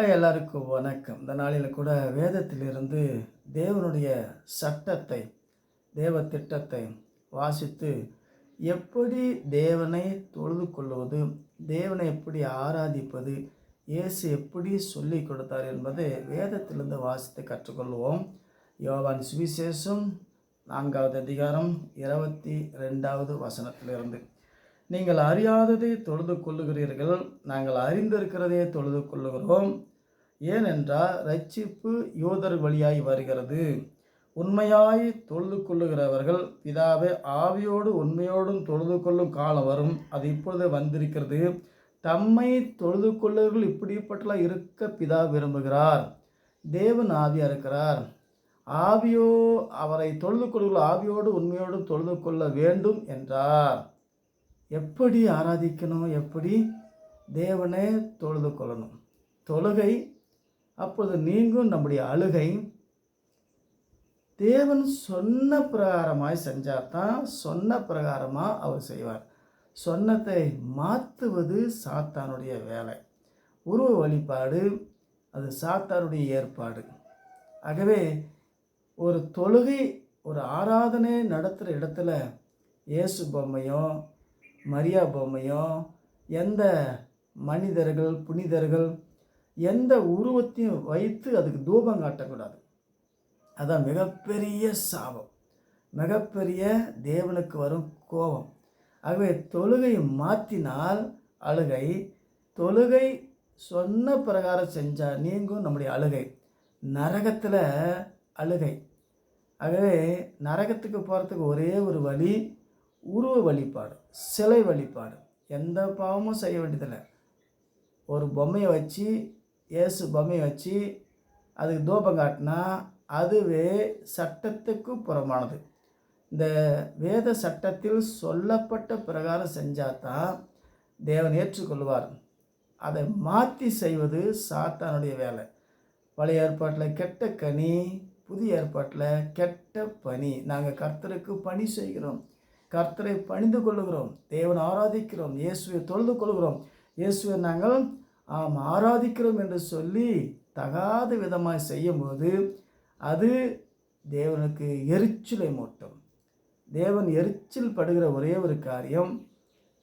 எல்லாருக்கும் வணக்கம். இந்த நாளில் கூட வேதத்திலிருந்து தேவனுடைய சட்டத்தை, தேவ திட்டத்தை வாசித்து எப்படி தேவனை தொழுது கொள்வது, தேவனை எப்படி ஆராதிப்பது, இயேசு எப்படி சொல்லி கொடுத்தார் என்பதை வேதத்திலிருந்து வாசித்து கற்றுக்கொள்வோம். யோவான் சுவிசேஷம் 4வது அதிகாரம் 22வது வசனத்திலிருந்து, நீங்கள் அறியாததை தொழுது கொள்ளுகிறீர்கள், நாங்கள் அறிந்திருக்கிறதே தொழுது கொள்ளுகிறோம். ஏனென்றால் ரட்சிப்பு யூதர் வழியாய் வருகிறது. உண்மையாய் தொழுது கொள்ளுகிறவர்கள் பிதாவை ஆவியோடு உண்மையோடும் தொழுது கொள்ளும் காலம் வரும், அது இப்பொழுது வந்திருக்கிறது. தம்மை தொழுது கொள்ளுகிறவர்கள் இப்படிப்பட்ட இருக்க பிதா விரும்புகிறார். தேவன் ஆவியாக இருக்கிறார். அவரை தொழுது கொள்ளுங்கள் ஆவியோடு உண்மையோடும் தொழுது கொள்ள வேண்டும் என்றார். எப்படி ஆராதிக்கணும், எப்படி தேவனை தொழுது கொள்ளணும். தொழுகை அப்போது நீங்கும் நம்முடைய அழுகை. தேவன் சொன்ன பிரகாரமாய் செஞ்சாதான் சொன்ன பிரகாரமாக அவர் செய்வார். சொன்னதை மாற்றுவது சாத்தானுடைய வேலை. உருவ வழிபாடு அது சாத்தானுடைய ஏற்பாடு. ஆகவே ஒரு தொழுகை, ஒரு ஆராதனை நடத்துகிற இடத்துல இயேசு பொம்மையோ மரியா பொம்மையோ எந்த மனிதர்கள் புனிதர்கள் எந்த உருவத்தையும் வைத்து அதுக்கு தூபம் காட்டக்கூடாது. அதான் மிகப்பெரிய சாபம், மிகப்பெரிய தேவனுக்கு வரும் கோபம். ஆகவே தொழுகை மாற்றினால் அழுகை, தொழுகை சொன்ன பிரகாரம் செஞ்சால் நீங்கும் நம்முடைய அழுகை. நரகத்தில் அழுகை. ஆகவே நரகத்துக்கு போகிறதுக்கு ஒரே ஒரு வழி உருவ வழிபாடு, சிலை வழிபாடு. எந்த பாவமும் செய்ய வேண்டியதில்லை. ஒரு பொம்மையை வச்சு, இயேசு பொம்மையை வச்சு அதுக்கு தூபம் காட்டினா அதுவே சட்டத்துக்கு புறமானது. இந்த வேத சட்டத்தில் சொல்லப்பட்ட பிரகாரம் செஞ்சால் தான் தேவன் ஏற்றுக்கொள்வார். அதை மாற்றி செய்வது சாத்தானுடைய வேலை. பழைய ஏற்பாட்டில் கெட்ட கனி, புதிய ஏற்பாட்டில் கெட்ட பனி. நாங்கள் கர்த்தருக்கு பணி செய்கிறோம், கர்த்தரை பணிந்து கொள்ளுகிறோம், தேவன் ஆராதிக்கிறோம், இயேசுவை தொழுது கொள்கிறோம், இயேசுவை நாங்கள் ஆராதிக்கிறோம் என்று சொல்லி தகாத விதமாக செய்யும்போது அது தேவனுக்கு எரிச்சலை மூட்டும். தேவன் எரிச்சல் படுகிற ஒரே ஒரு காரியம்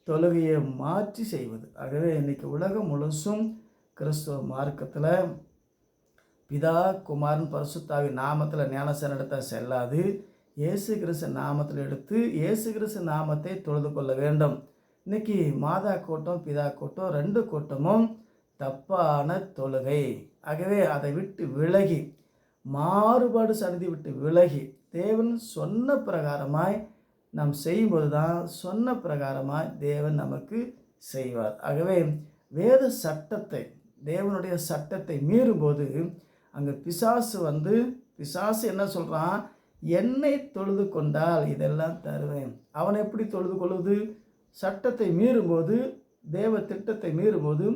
தொழுகையை மாற்றி செய்வது. ஆகவே இன்றைக்கி உலகம் முழுசும் கிறிஸ்துவ மார்க்கத்தில் பிதா குமாரன் பரிசுத்தாவின் நாமத்தில் ஞானஸ்நானம் எடுத்தால் செல்லாது. இயேசு கிறிஸ்து நாமத்தில் எடுத்து இயேசு கிறிஸ்து நாமத்தை தொழுது கொள்ள வேண்டும். இன்றைக்கி மாதா கூட்டம் பிதா கூட்டம் ரெண்டு கூட்டமும் தப்பான தொழுகை. ஆகவே அதை விட்டு விலகி, மாறுபாடு சந்தி விட்டு விலகி தேவன் சொன்ன பிரகாரமாய் நாம் செய்யும்போது தான் சொன்ன பிரகாரமாய் தேவன் நமக்கு செய்வார். ஆகவே வேத சட்டத்தை, தேவனுடைய சட்டத்தை மீறும்போது அங்கே பிசாசு என்ன சொல்கிறான், என்னை தொழுது கொண்டால் இதெல்லாம் தருவேன். அவனை எப்படி தொழுது கொள்வது? சட்டத்தை மீறும்போது, தேவ திட்டத்தை மீறும்போது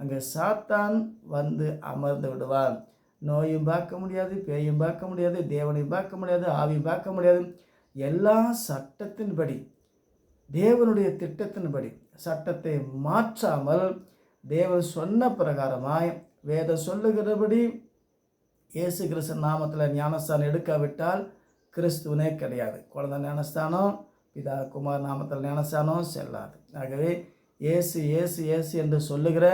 அங்கே சாத்தான் வந்து அமர்ந்து விடுவான். நோயும் பார்க்க முடியாது, பேயும் பார்க்க முடியாது, தேவனையும் பார்க்க முடியாது, ஆவியும் பார்க்க முடியாது. எல்லா சட்டத்தின்படி, தேவனுடைய திட்டத்தின்படி சட்டத்தை மாற்றாமல் தேவன் சொன்ன பிரகாரமாய் வேதம் சொல்லுகிறபடி இயேசு கிறிஸ்து நாமத்தில் ஞானஸ்தானம் எடுக்காவிட்டால் கிறிஸ்துவனே கிடையாது. குழந்தை ஞானஸ்தானம், பிதா குமார் நாமத்தில் ஞானஸ்தானம் செல்லாது. ஆகவே இயேசு இயேசு இயேசு என்று சொல்லுகிற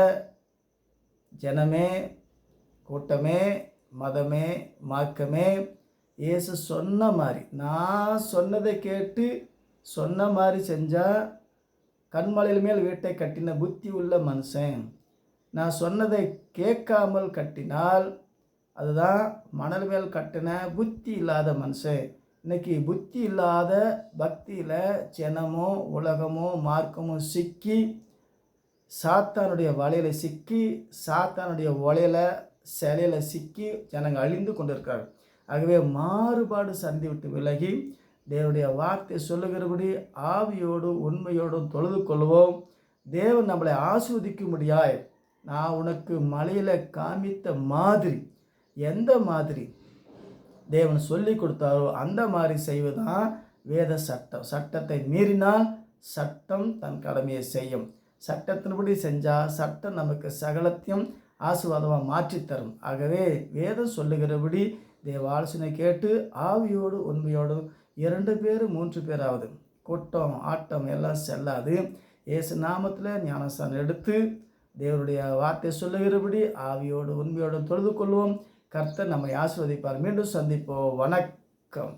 ஜனமே, கூட்டமே, மதமே, மார்க்கமே, இயேசு சொன்ன மாதிரி, நான் சொன்னதை கேட்டு சொன்ன மாதிரி செஞ்சால் கண்மலையில் மேல் வீட்டை கட்டின புத்தி உள்ள மனுஷன். நான் சொன்னதை கேட்காமல் கட்டினால் அதுதான் மணல் மேல் கட்டின புத்தி இல்லாத மனுஷன். இன்றைக்கி புத்தி இல்லாத பக்தியில் ஜனமோ உலகமோ மார்க்கமோ சிக்கி சாத்தானுடைய வலையில் சிக்கி, சாத்தானுடைய ஒலையில் சிலையில் சிக்கி ஜனங்கள் அழிந்து கொண்டிருக்கிறார். ஆகவே மாறுபாடு சந்தி விட்டு விலகி தேவனுடைய வார்த்தை சொல்லுகிறபடி ஆவியோடு உண்மையோடும் தொழுது கொள்வோம். தேவன் நம்மளை ஆஸ்வதிக்கும்படியாய் நான் உனக்கு மலையில் காமித்த மாதிரி, எந்த மாதிரி தேவன் சொல்லி கொடுத்தாரோ அந்த மாதிரி செய்வதுதான் வேத சட்டம். சட்டத்தை மீறினால் சட்டம் தன் கடமையை செய்யும். சட்டத்தின்படி செஞ்சால் சட்டம் நமக்கு சகலத்தையும் ஆசீர்வாதமாக மாற்றித்தரும். ஆகவே வேதம் சொல்லுகிறபடி தேவ ஆலோசனை கேட்டு ஆவியோடு உண்மையோடும் 2 பேர் 3 பேராவது கூட்டம் ஆட்டம் எல்லாம் செல்லாது. இயேசு நாமத்தில் ஞானஸ்தானம் எடுத்து தேவனுடைய வார்த்தை சொல்லுகிறபடி ஆவியோடு உண்மையோடு தொழுது கொள்வோம். கர்த்தர் நம்மை ஆசீர்வதிப்பார். மீண்டும் சந்திப்போம். வணக்கம்.